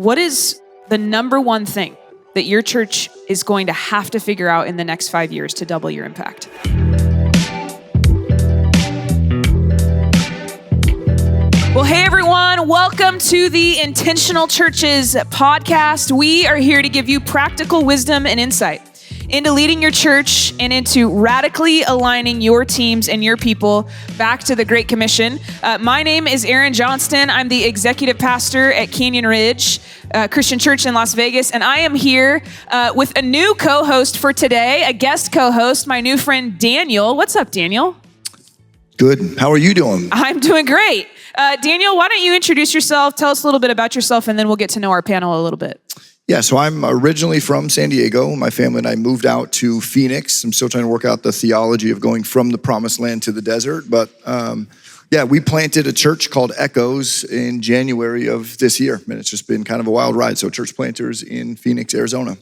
what is the number one thing that your church is going to have to figure out in the next 5 years to double your impact? Well, hey everyone, welcome to the Intentional Churches podcast. We are here to give you practical wisdom and insight into leading your church and into radically aligning your teams and your people back to the Great Commission. My name is Erin, Johnston. I'm the executive pastor at Canyon Ridge Christian Church in Las Vegas, and I am here with a new co-host for today, a guest co-host, my new friend Daniel. What's up, Daniel? Good. How are you doing? I'm doing great. Daniel, why don't you introduce yourself, tell us a little bit about yourself, and then we'll get to know our panel a little bit. Yeah, so I'm originally from San Diego. My family and I moved out to Phoenix. I'm still trying to work out the theology of going from the promised land to the desert. But we planted a church called Echoes in January of this year. And it's just been kind of a wild ride. So church planters in Phoenix, Arizona.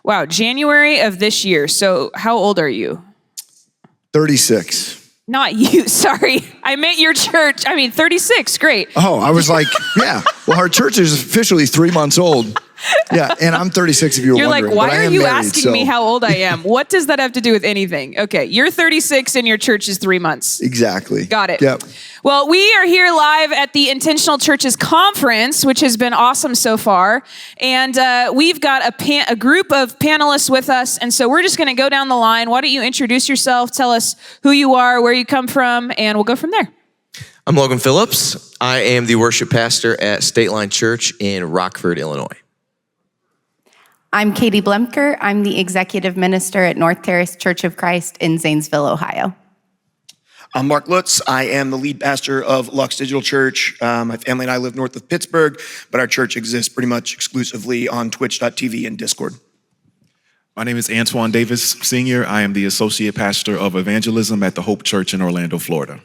Wow, January of this year. So how old are you? 36. Not you, sorry. I meant your church. 36, great. Oh, I was like, yeah. Well, our church is officially 3 months old. Yeah, and I'm 36 if you were wondering. You're like, why are you asking me how old I am? What does that have to do with anything? Okay, you're 36 and your church is 3 months. Exactly. Got it. Yep. Well, we are here live at the Intentional Churches Conference, which has been awesome so far. And we've got a group of panelists with us. And so we're just going to go down the line. Why don't you introduce yourself, tell us who you are, where you come from, and we'll go from there. I'm Logan Phillips. I am the worship pastor at Stateline Church in Rockford, Illinois. I'm Katie Blemker. I'm the executive minister at Terrace Church of Christ in Zanesville, Ohio. I'm Mark Lutz. I am the lead pastor of Lutz Digital Church. My family and I live north of Pittsburgh, but our church exists pretty much exclusively on Twitch.tv and Discord. My name is Antoine Davis, Sr. I am the associate pastor of evangelism at the Hope Church in Orlando, Florida.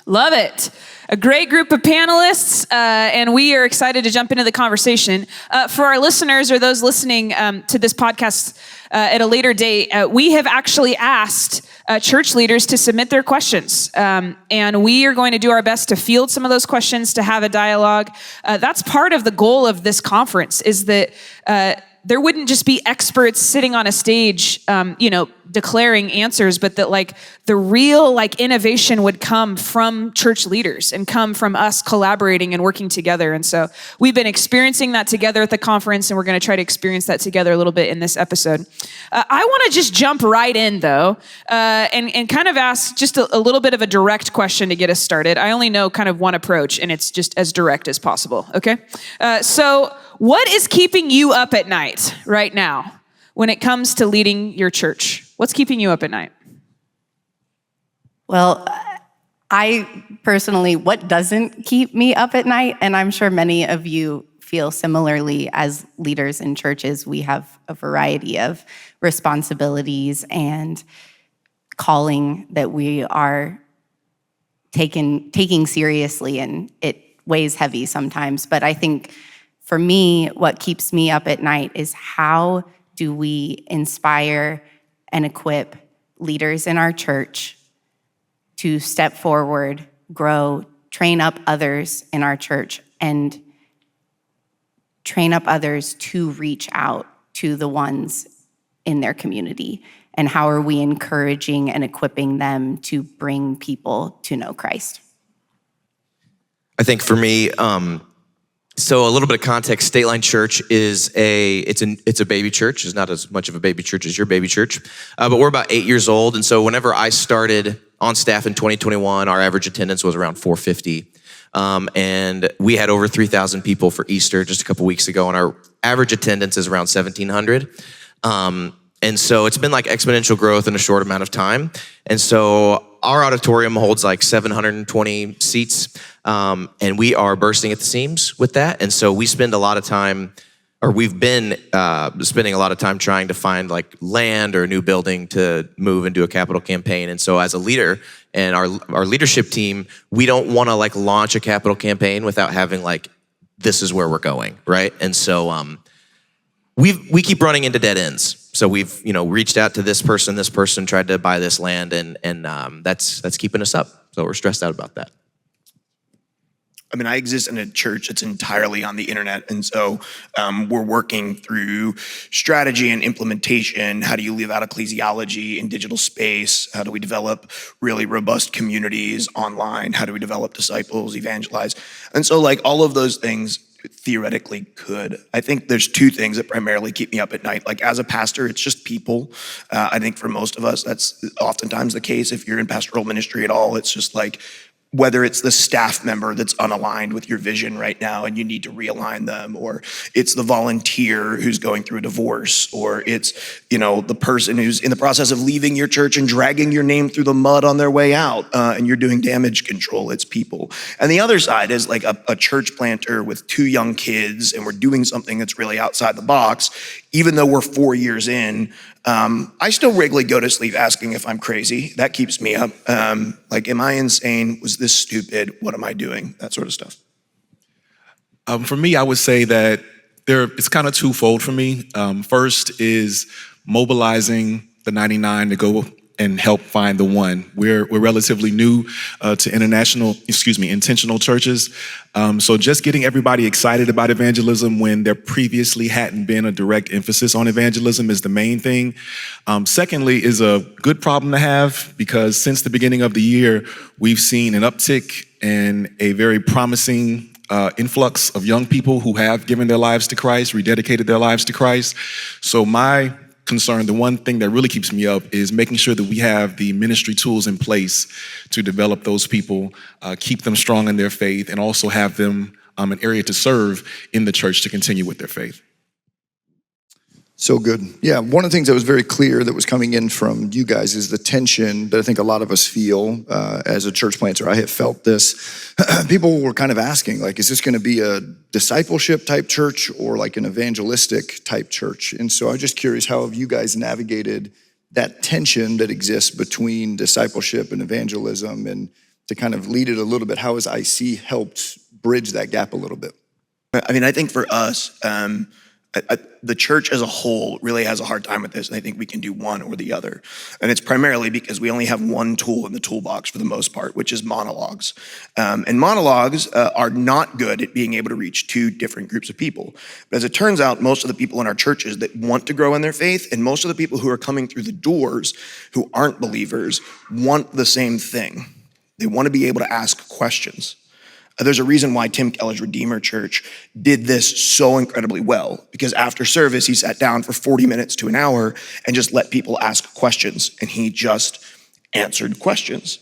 Love it. A great group of panelists, and we are excited to jump into the conversation. For our listeners or those listening to this podcast at a later date, we have actually asked church leaders to submit their questions, and we are going to do our best to field some of those questions, to have a dialogue. That's part of the goal of this conference, is that there wouldn't just be experts sitting on a stage, declaring answers, but that the real innovation would come from church leaders and come from us collaborating and working together. And so we've been experiencing that together at the conference, and we're going to try to experience that together a little bit in this episode. I want to just jump right in though, and kind of ask just a little bit of a direct question to get us started. I only know kind of one approach, and it's just as direct as possible. Okay. So what is keeping you up at night right now when it comes to leading your church? What's keeping you up at night? Well, I personally, what doesn't keep me up at night, and I'm sure many of you feel similarly as leaders in churches, we have a variety of responsibilities and calling that we are taking seriously, and it weighs heavy sometimes. But I think for me, what keeps me up at night is how do we inspire and equip leaders in our church to step forward, grow, train up others in our church, and train up others to reach out to the ones in their community. And how are we encouraging and equipping them to bring people to know Christ? I think for me, so a little bit of context, Stateline Church is it's a baby church. It's not as much of a baby church as your baby church, but we're about 8 years old. And so whenever I started on staff in 2021, our average attendance was around 450. And we had over 3,000 people for Easter just a couple weeks ago, and our average attendance is around 1,700. And so it's been exponential growth in a short amount of time. And so our auditorium holds 720 seats, and we are bursting at the seams with that. And so we spend a lot of time, or we've been spending a lot of time trying to find land or a new building to move and do a capital campaign. And so as a leader and our leadership team, we don't want to launch a capital campaign without having this is where we're going, right? And so we keep running into dead ends. So we've, reached out to this person tried to buy this land, and that's keeping us up. So we're stressed out about that. I mean, I exist in a church that's entirely on the internet. And so we're working through strategy and implementation. How do you live out ecclesiology in digital space? How do we develop really robust communities online? How do we develop disciples, evangelize? And so like all of those things theoretically could. I think there's two things that primarily keep me up at night. Like as a pastor, it's just people. I think for most of us, that's oftentimes the case. If you're in pastoral ministry at all, it's just like, whether it's the staff member that's unaligned with your vision right now and you need to realign them, or it's the volunteer who's going through a divorce, or it's, the person who's in the process of leaving your church and dragging your name through the mud on their way out, and you're doing damage control. It's people. And the other side is like a church planter with 2 young kids, and we're doing something that's really outside the box. Even though we're 4 years in, I still regularly go to sleep asking if I'm crazy. That keeps me up. Like, am I insane? Was this stupid? What am I doing? That sort of stuff. For me, I would say that it's kind of twofold for me. First is mobilizing the 99 to go and help find the one. We're relatively new to intentional churches. So just getting everybody excited about evangelism when there previously hadn't been a direct emphasis on evangelism is the main thing. Secondly is a good problem to have, because since the beginning of the year, we've seen an uptick and a very promising influx of young people who have given their lives to Christ, rededicated their lives to Christ. So my concern, the one thing that really keeps me up is making sure that we have the ministry tools in place to develop those people, keep them strong in their faith, and also have them an area to serve in the church to continue with their faith. So good. Yeah, one of the things that was very clear that was coming in from you guys is the tension that I think a lot of us feel as a church planter. I have felt this. People were kind of asking, like, is this going to be a discipleship type church or like an evangelistic type church? And so I'm just curious, how have you guys navigated that tension that exists between discipleship and evangelism, and to kind of lead it a little bit, how has IC helped bridge that gap a little bit? I mean, I think for us, the church as a whole really has a hard time with this, and I think we can do one or the other. And it's primarily because we only have one tool in the toolbox for the most part, which is monologues. And monologues are not good at being able to reach 2 different groups of people. But as it turns out, most of the people in our churches that want to grow in their faith, and most of the people who are coming through the doors who aren't believers, want the same thing. They want to be able to ask questions. There's a reason why Tim Keller's Redeemer Church did this so incredibly well, because after service, he sat down for 40 minutes to an hour and just let people ask questions, and he just answered questions.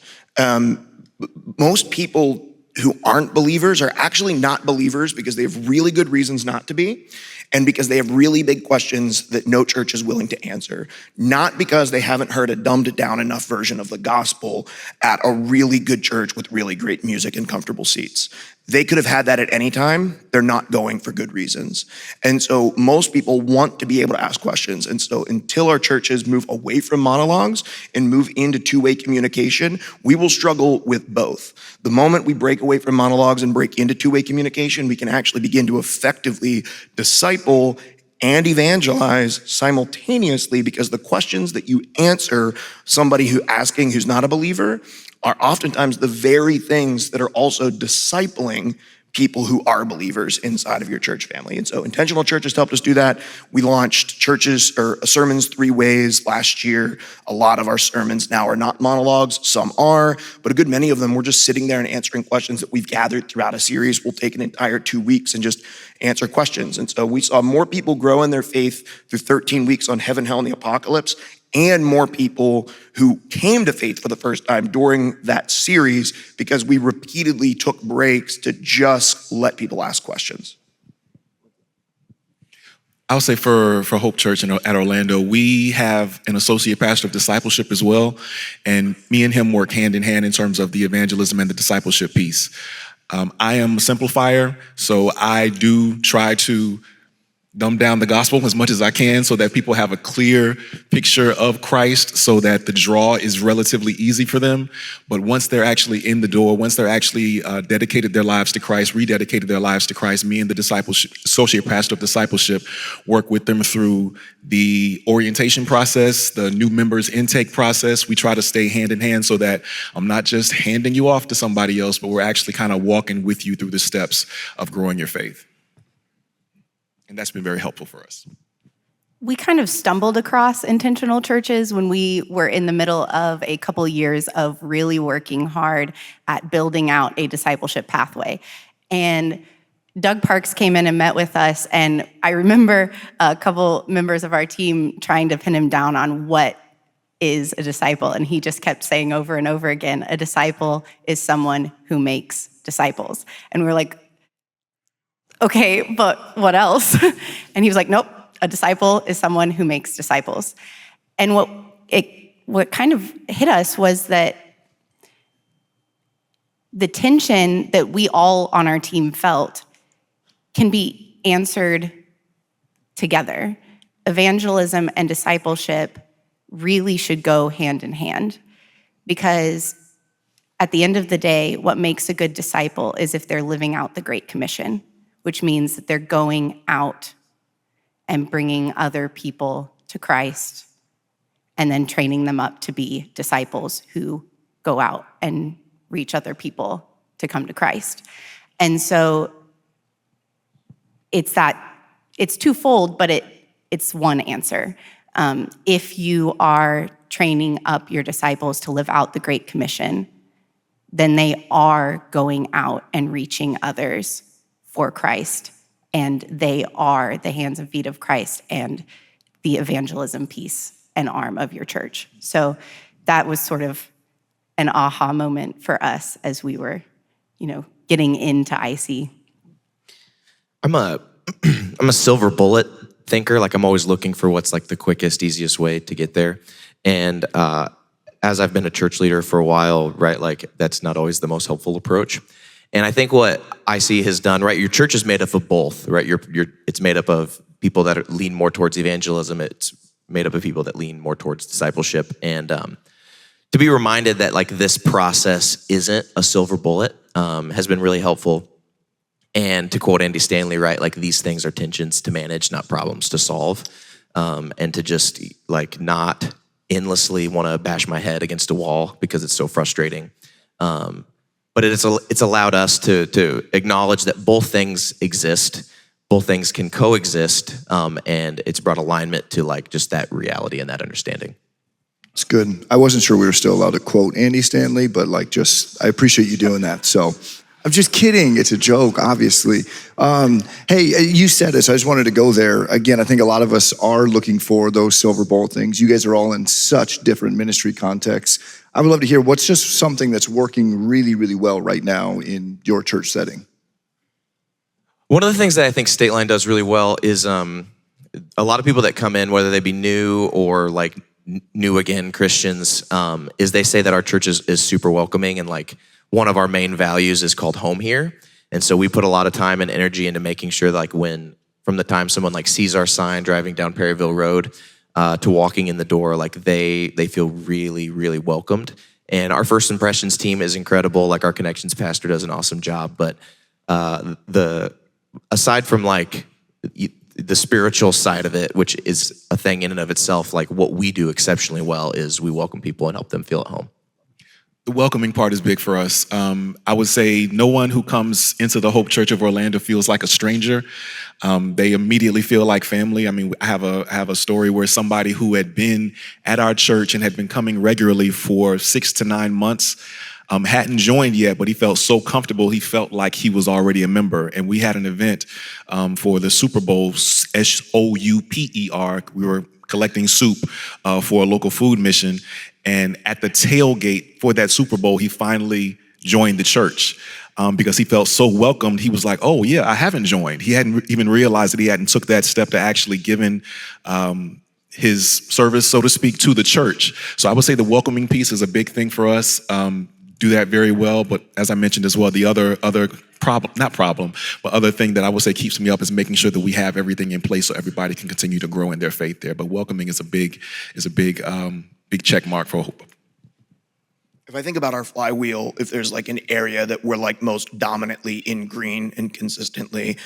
Most people who aren't believers are actually not believers because they have really good reasons not to be, and because they have really big questions that no church is willing to answer, not because they haven't heard a dumbed down enough version of the gospel at a really good church with really great music and comfortable seats. They could have had that at any time. They're not going for good reasons. And so most people want to be able to ask questions. And so until our churches move away from monologues and move into 2-way communication, we will struggle with both. The moment we break away from monologues and break into 2-way communication, we can actually begin to effectively disciple and evangelize simultaneously, because the questions that you answer somebody who's not a believer are oftentimes the very things that are also discipling people who are believers inside of your church family. And so intentional churches helped us do that. We launched sermons 3 ways last year. A lot of our sermons now are not monologues. Some are, but a good many of them we're just sitting there and answering questions that we've gathered throughout a series. We'll take an entire 2 weeks and just answer questions. And so we saw more people grow in their faith through 13 weeks on heaven, hell, and the apocalypse, and more people who came to faith for the first time during that series because we repeatedly took breaks to just let people ask questions. I would say for Hope Church at Orlando, we have an associate pastor of discipleship as well. And me and him work hand in hand in terms of the evangelism and the discipleship piece. I am a simplifier, so I do try to dumb down the gospel as much as I can so that people have a clear picture of Christ so that the draw is relatively easy for them. But once they're actually in the door, once they're actually dedicated their lives to Christ, rededicated their lives to Christ, me and the discipleship, associate pastor of discipleship work with them through the orientation process, the new members intake process. We try to stay hand in hand so that I'm not just handing you off to somebody else, but we're actually kind of walking with you through the steps of growing your faith. And that's been very helpful for us. We kind of stumbled across intentional churches when we were in the middle of a couple years of really working hard at building out a discipleship pathway. And Doug Parks came in and met with us, and I remember a couple members of our team trying to pin him down on what is a disciple, and he just kept saying over and over again, a disciple is someone who makes disciples. And we were like, okay, but what else? And he was like, nope, a disciple is someone who makes disciples. And what kind of hit us was that the tension that we all on our team felt can be answered together. Evangelism and discipleship really should go hand in hand, because at the end of the day, what makes a good disciple is if they're living out the Great Commission, which means that they're going out and bringing other people to Christ and then training them up to be disciples who go out and reach other people to come to Christ. And so it's twofold, but it's one answer. If you are training up your disciples to live out the Great Commission, then they are going out and reaching others for Christ, and they are the hands and feet of Christ and the evangelism piece and arm of your church. So that was sort of an aha moment for us as we were, getting into IC. I'm a silver bullet thinker. Like, I'm always looking for what's like the quickest, easiest way to get there. And as I've been a church leader for a while, right, like that's not always the most helpful approach. And I think what IC has done, right, your church is made up of both, right? It's made up of people that lean more towards evangelism. It's made up of people that lean more towards discipleship. And to be reminded that like this process isn't a silver bullet has been really helpful. And to quote Andy Stanley, right, like these things are tensions to manage, not problems to solve. And to just like not endlessly want to bash my head against a wall because it's so frustrating. But it's allowed us to acknowledge that both things exist, both things can coexist, and it's brought alignment to like just that reality and that understanding. It's good. I wasn't sure we were still allowed to quote Andy Stanley, but I appreciate you doing that. So I'm just kidding. It's a joke, obviously. Hey, you said it, so I just wanted to go there. Again, I think a lot of us are looking for those silver bullet things. You guys are all in such different ministry contexts. I would love to hear what's just something that's working really, really well right now in your church setting. One of the things that I think Stateline does really well is a lot of people that come in, whether they be new or like new again Christians, is they say that our church is super welcoming, and like one of our main values is called home here. And so we put a lot of time and energy into making sure that like from the time someone like sees our sign driving down Perryville Road to walking in the door, like they feel really, really welcomed. And our first impressions team is incredible. Like our connections pastor does an awesome job. But aside from like the spiritual side of it, which is a thing in and of itself, like what we do exceptionally well is we welcome people and help them feel at home. The welcoming part is big for us. I would say no one who comes into the Hope Church of Orlando feels like a stranger. They immediately feel like family. I mean, I have a story where somebody who had been at our church and had been coming regularly for 6 to 9 months hadn't joined yet, but he felt so comfortable, he felt like he was already a member. And we had an event for the Super Bowl, SOUPER. We were collecting soup for a local food mission. And at the tailgate for that Super Bowl, he finally joined the church because he felt so welcomed. He was like, oh yeah, I haven't joined. He hadn't even realized that he hadn't took that step to actually giving his service, so to speak, to the church. So I would say the welcoming piece is a big thing for us. Do that very well, but as I mentioned as well, the other other thing that I would say keeps me up is making sure that we have everything in place so everybody can continue to grow in their faith there. But welcoming is a big check mark for hope. If I think about our flywheel, if there's like an area that we're like most dominantly in green and consistently,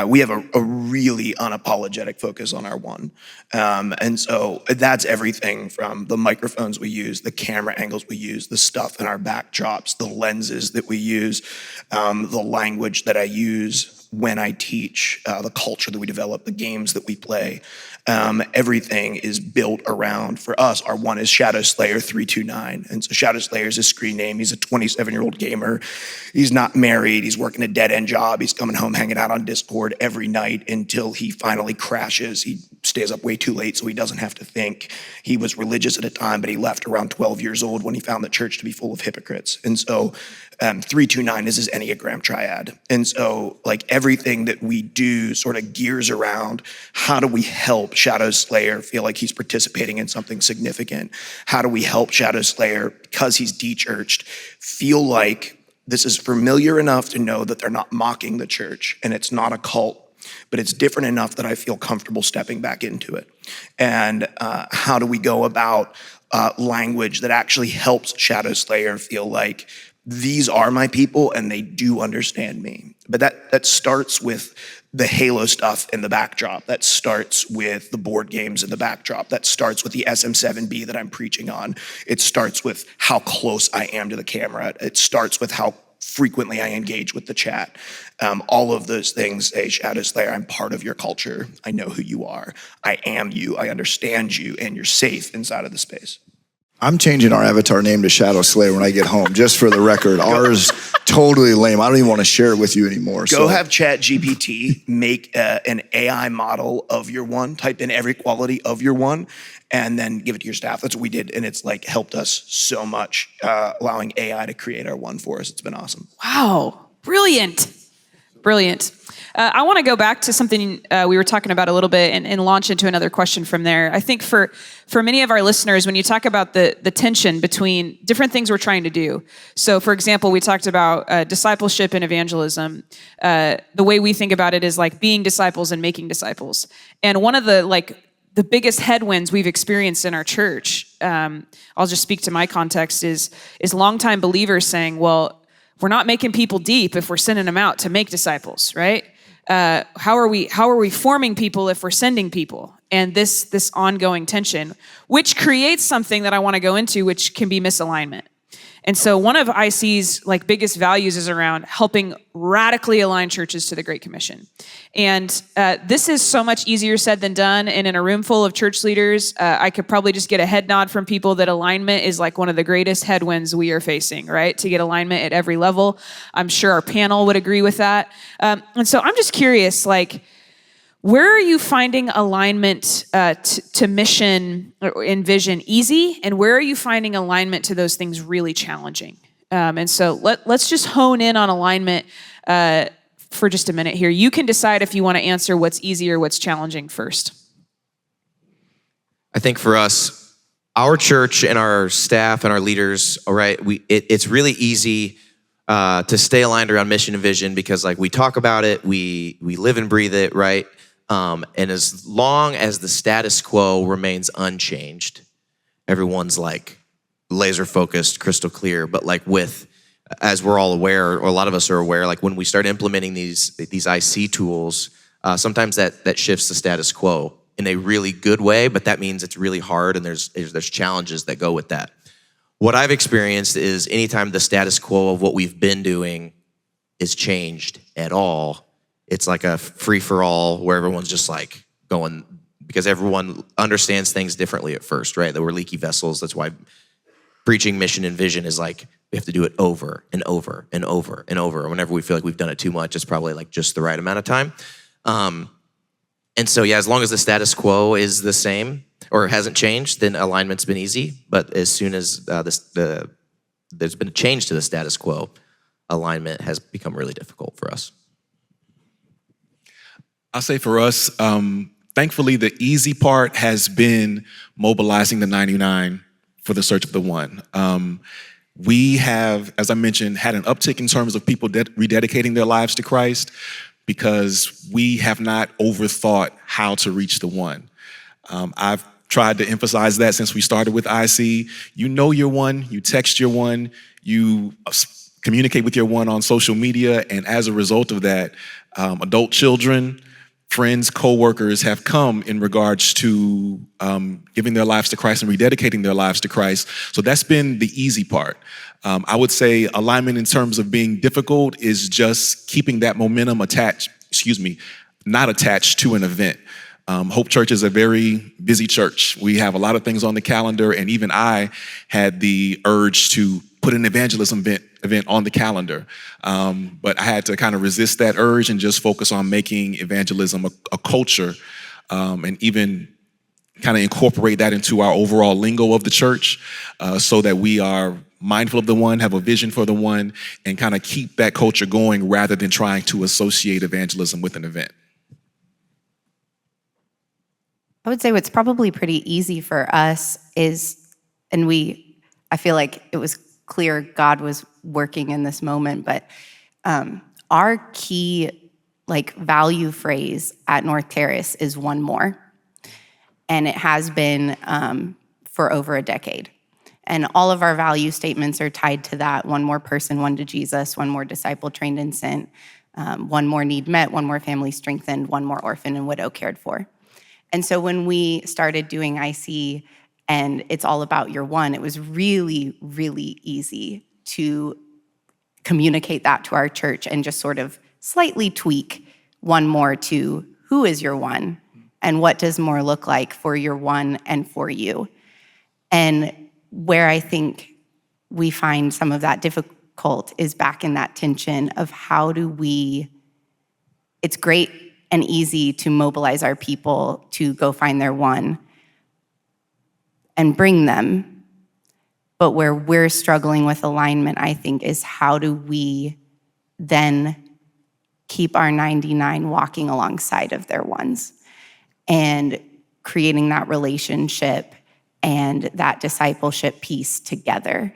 we have a really unapologetic focus on our one. And so that's everything from the microphones we use, the camera angles we use, the stuff in our backdrops, the lenses that we use, the language that I use when I teach, the culture that we develop, the games that we play. Everything is built around, for us, our one is Shadow Slayer 329. And so Shadow Slayer is his screen name. He's a 27-year-old gamer. He's not married. He's working a dead-end job. He's coming home, hanging out on Discord every night until he finally crashes. He stays up way too late so he doesn't have to think. He was religious at a time, but he left around 12 years old when he found the church to be full of hypocrites. And so 329 is his Enneagram triad. And so like everything that we do sort of gears around how do we help Shadow Slayer feel like he's participating in something significant? How do we help Shadow Slayer, because he's de-churched, feel like this is familiar enough to know that they're not mocking the church and it's not a cult, but it's different enough that I feel comfortable stepping back into it? And how do we go about language that actually helps Shadow Slayer feel like these are my people and they do understand me? But that starts with the Halo stuff in the backdrop. That starts with the board games in the backdrop. That starts with the SM7B that I'm preaching on. It starts with how close I am to the camera. It starts with how frequently I engage with the chat. All of those things say, Shadow Slayer, I'm part of your culture. I know who you are. I am you. I understand you, and you're safe inside of the space. I'm changing our avatar name to Shadow Slayer when I get home, just for the record. Ours totally lame. I don't even want to share it with you anymore. Go have ChatGPT make an AI model of your one, type in every quality of your one, and then give it to your staff. That's what we did, and it's like helped us so much, allowing AI to create our one for us. It's been awesome. Wow, brilliant. I want to go back to something we were talking about a little bit and launch into another question from there. I think for many of our listeners, when you talk about the tension between different things we're trying to do. So for example, we talked about discipleship and evangelism. The way we think about it is like being disciples and making disciples. And one of the biggest headwinds we've experienced in our church, I'll just speak to my context, is longtime believers saying, well, we're not making people deep if we're sending them out to make disciples, right? How are we forming people if we're sending people? And this ongoing tension, which creates something that I want to go into, which can be misalignment. And so one of IC's biggest values is around helping radically align churches to the Great Commission. And this is so much easier said than done. And in a room full of church leaders, I could probably just get a head nod from people that alignment is like one of the greatest headwinds we are facing, right? To get alignment at every level. I'm sure our panel would agree with that. And so I'm just curious, where are you finding alignment to mission and vision easy? And where are you finding alignment to those things really challenging? And so let's just hone in on alignment for just a minute here. You can decide if you want to answer what's easy or what's challenging first. I think for us, our church and our staff and our leaders, all right, it's really easy to stay aligned around mission and vision because we talk about it, we live and breathe it, right? And as long as the status quo remains unchanged, everyone's laser focused, crystal clear. But as we're all aware, or a lot of us are aware, when we start implementing these IC tools, sometimes that shifts the status quo in a really good way. But that means it's really hard, and there's challenges that go with that. What I've experienced is anytime the status quo of what we've been doing is changed at all, it's like a free-for-all where everyone's just going, because everyone understands things differently at first, right? That we're leaky vessels. That's why preaching mission and vision is we have to do it over and over and over and over. Whenever we feel like we've done it too much, it's probably just the right amount of time. And so, yeah, as long as the status quo is the same or hasn't changed, then alignment's been easy. But as soon as there's been a change to the status quo, alignment has become really difficult for us. I'll say for us, thankfully, the easy part has been mobilizing the 99 for the search of the one. We have, as I mentioned, had an uptick in terms of people rededicating their lives to Christ because we have not overthought how to reach the one. I've tried to emphasize that since we started with IC. You know your one, you text your one, you communicate with your one on social media, and as a result of that, adult children, friends, co-workers have come in regards to giving their lives to Christ and rededicating their lives to Christ. So that's been the easy part. I would say alignment in terms of being difficult is just keeping that momentum not attached to an event. Hope Church is a very busy church. We have a lot of things on the calendar, and even I had the urge to put an evangelism event on the calendar. But I had to kind of resist that urge and just focus on making evangelism a culture, and even kind of incorporate that into our overall lingo of the church, so that we are mindful of the one, have a vision for the one, and kind of keep that culture going rather than trying to associate evangelism with an event. I would say what's probably pretty easy for us is, I feel like it was clear God was working in this moment, but our key value phrase at North Terrace is one more. And it has been for over a decade. And all of our value statements are tied to that: one more person, one to Jesus, one more disciple trained and sent, one more need met, one more family strengthened, one more orphan and widow cared for. And so when we started doing IC and it's all about your one, it was really, really easy to communicate that to our church and just sort of slightly tweak one more to who is your one and what does more look like for your one and for you. And where I think we find some of that difficult is back in that tension of it's great and easy to mobilize our people to go find their one and bring them. But where we're struggling with alignment, I think, is how do we then keep our 99 walking alongside of their ones and creating that relationship and that discipleship piece together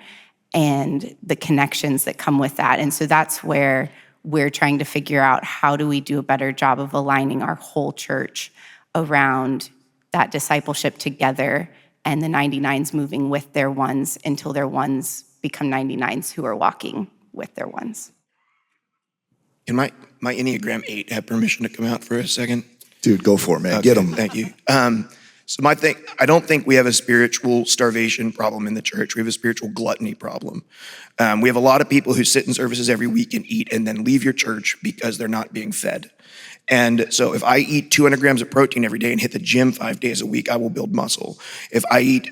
and the connections that come with that. And so that's where we're trying to figure out how do we do a better job of aligning our whole church around that discipleship together and the 99s moving with their ones until their ones become 99s who are walking with their ones. Can my Enneagram 8 have permission to come out for a second? Dude, go for it, man. Okay, Get them. Thank you. So I don't think we have a spiritual starvation problem in the church. We have a spiritual gluttony problem. We have a lot of people who sit in services every week and eat and then leave your church because they're not being fed. And so if I eat 200 grams of protein every day and hit the gym 5 days a week, I will build muscle. If I eat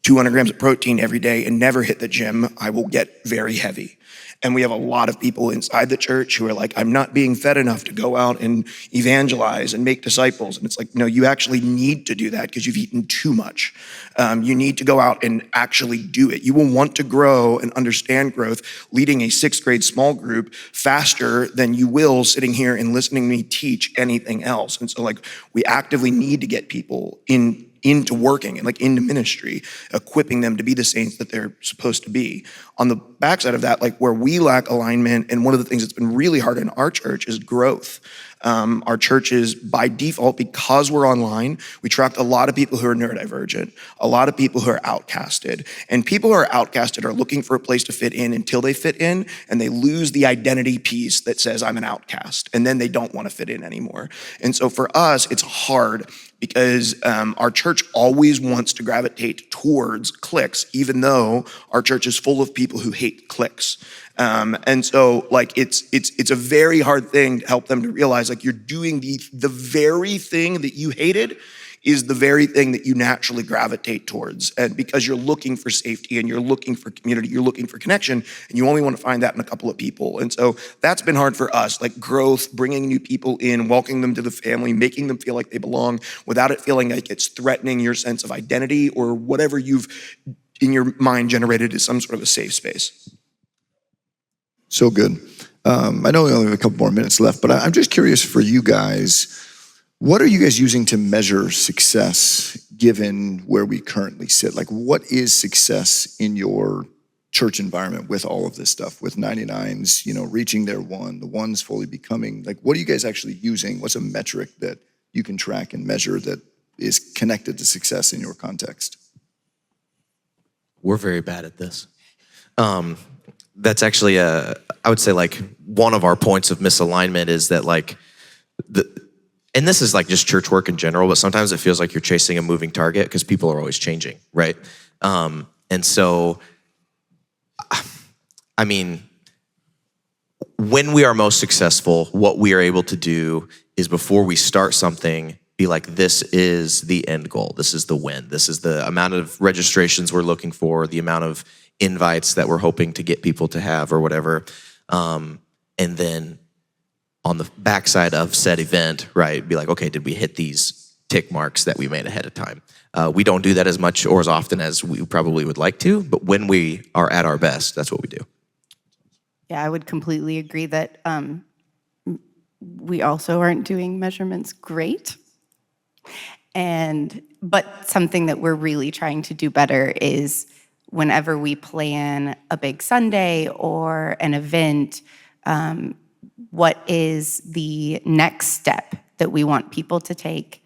200 grams of protein every day and never hit the gym, I will get very heavy. And we have a lot of people inside the church who are like, I'm not being fed enough to go out and evangelize and make disciples. And it's like, no, you actually need to do that because you've eaten too much. You need to go out and actually do it. You will want to grow and understand growth leading a 6th grade small group faster than you will sitting here and listening to me teach anything else. And so we actively need to get people into working and into ministry, equipping them to be the saints that they're supposed to be. On the backside of that, where we lack alignment, and one of the things that's been really hard in our church is growth. Our church is by default, because we're online, we attract a lot of people who are neurodivergent, a lot of people who are outcasted. And people who are outcasted are looking for a place to fit in until they fit in, and they lose the identity piece that says I'm an outcast, and then they don't want to fit in anymore. And so for us, it's hard because our church always wants to gravitate towards cliques, even though our church is full of people who hate cliques. And so it's a very hard thing to help them to realize you're doing the very thing that you hated is the very thing that you naturally gravitate towards. And because you're looking for safety and you're looking for community, you're looking for connection, and you only want to find that in a couple of people. And so that's been hard for us, growth, bringing new people in, welcoming them to the family, making them feel like they belong without it feeling like it's threatening your sense of identity or whatever you've in your mind generated as some sort of a safe space. So good. I know we only have a couple more minutes left, but I'm just curious for you guys, what are you guys using to measure success given where we currently sit? What is success in your church environment with all of this stuff, with 99s, reaching their one, the ones fully becoming? Like, what are you guys actually using? What's a metric that you can track and measure that is connected to success in your context? We're very bad at this. That's actually I would say like one of our points of misalignment is that and this is like just church work in general, but sometimes it feels like you're chasing a moving target because people are always changing, right? And so, I mean, when we are most successful, what we are able to do is before we start something, be like, this is the end goal. This is the win. This is the amount of registrations we're looking for, the amount of invites that we're hoping to get people to have or whatever. And then on the backside of said event, right, be like, okay, did we hit these tick marks that we made ahead of time? We don't do that as much or as often as we probably would like to, but when we are at our best, that's what we do. Yeah, I would completely agree that we also aren't doing measurements great. But something that we're really trying to do better is whenever we plan a big Sunday or an event, what is the next step that we want people to take?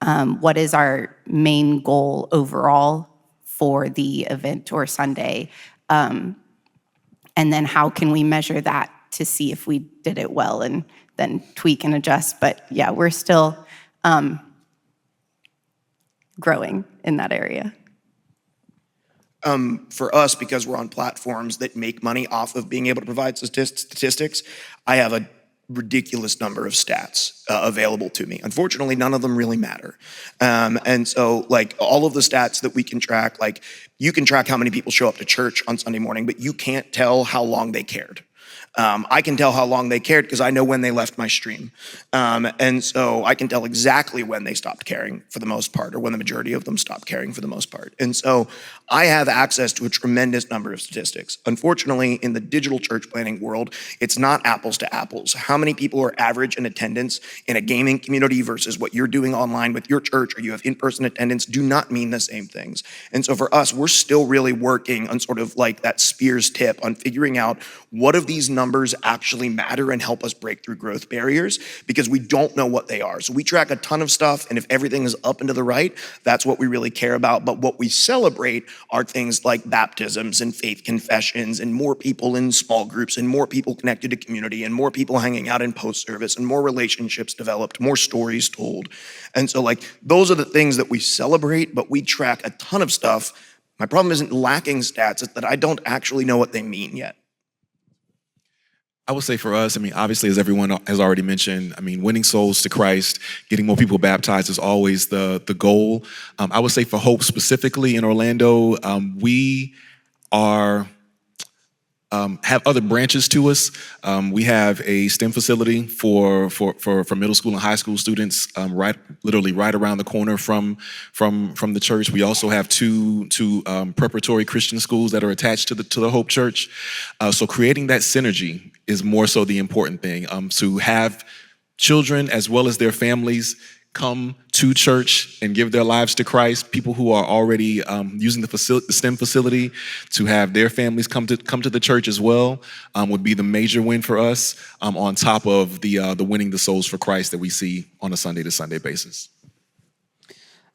What is our main goal overall for the event or Sunday? And then how can we measure that to see if we did it well and then tweak and adjust? But yeah, we're still growing in that area. For us, because we're on platforms that make money off of being able to provide statistics, I have a ridiculous number of stats available to me. Unfortunately, none of them really matter. And so like all of the stats that we can track, like you can track how many people show up to church on Sunday morning, but you can't tell how long they cared. I can tell how long they cared because I know when they left my stream. And so I can tell exactly when they stopped caring for the most part, or when the majority of them stopped caring for the most part. And so I have access to a tremendous number of statistics. Unfortunately, in the digital church planning world, it's not apples to apples. How many people are average in attendance in a gaming community versus what you're doing online with your church, or you have in-person attendance, do not mean the same things. And so for us, we're still really working on sort of like that spear's tip on figuring out what of these numbers actually matter and help us break through growth barriers, because we don't know what they are. So we track a ton of stuff, and if everything is up and to the right, that's what we really care about. But what we celebrate are things like baptisms and faith confessions and more people in small groups and more people connected to community and more people hanging out in post-service and more relationships developed, more stories told. And so like those are the things that we celebrate, but we track a ton of stuff. My problem isn't lacking stats, it's that I don't actually know what they mean yet. I would say for us, I mean, obviously, as everyone has already mentioned, I mean, winning souls to Christ, getting more people baptized is always the goal. I would say for Hope specifically in Orlando, we are have other branches to us. We have a STEM facility for middle school and high school students, literally right around the corner from the church. We also have two preparatory Christian schools that are attached to the Hope Church. So creating that synergy is more so the important thing. To have children as well as their families come to church and give their lives to Christ, people who are already using the STEM facility, to have their families come to the church as well, would be the major win for us, on top of the winning the souls for Christ that we see on a Sunday to Sunday basis.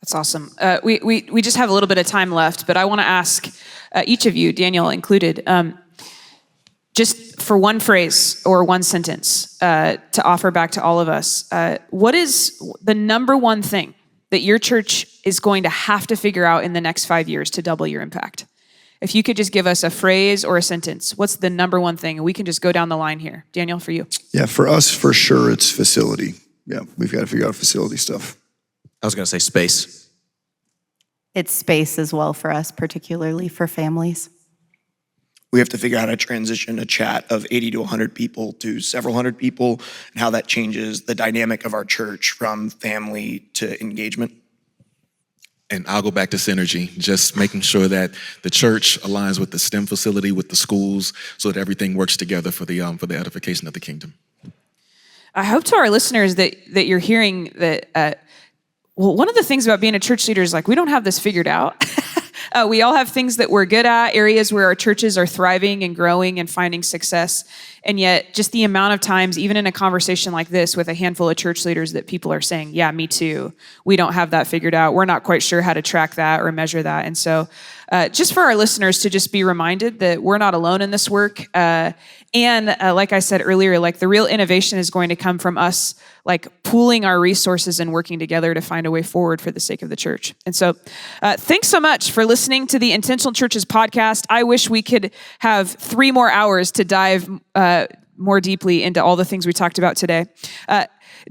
That's awesome. We just have a little bit of time left, but I want to ask each of you, Daniel included, just for one phrase or one sentence to offer back to all of us, what is the number one thing that your church is going to have to figure out in the next 5 years to double your impact? If you could just give us a phrase or a sentence, what's the number one thing? And we can just go down the line here. Daniel, for you. Yeah, for us, for sure, it's facility. Yeah, we've got to figure out facility stuff. I was going to say space. It's space as well for us, particularly for families. We have to figure out how to transition a chat of 80 to 100 people to several hundred people, and how that changes the dynamic of our church from family to engagement. And I'll go back to synergy, just making sure that the church aligns with the STEM facility, with the schools, so that everything works together for the edification of the kingdom. I hope to our listeners that you're hearing that, well, one of the things about being a church leader is like, we don't have this figured out. We all have things that we're good at, areas where our churches are thriving and growing and finding success. And yet just the amount of times, even in a conversation like this with a handful of church leaders, that people are saying, yeah, me too. We don't have that figured out. We're not quite sure how to track that or measure that. And so just for our listeners to just be reminded that we're not alone in this work. And like I said earlier, like the real innovation is going to come from us, like pooling our resources and working together to find a way forward for the sake of the church. And so thanks so much for listening to the Intentional Churches podcast. I wish we could have 3 more hours to dive more deeply into all the things we talked about today.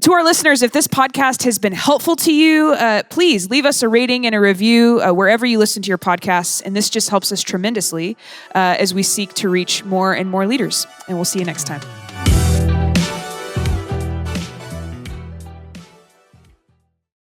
To our listeners, if this podcast has been helpful to you, please leave us a rating and a review wherever you listen to your podcasts. And this just helps us tremendously as we seek to reach more and more leaders. And we'll see you next time.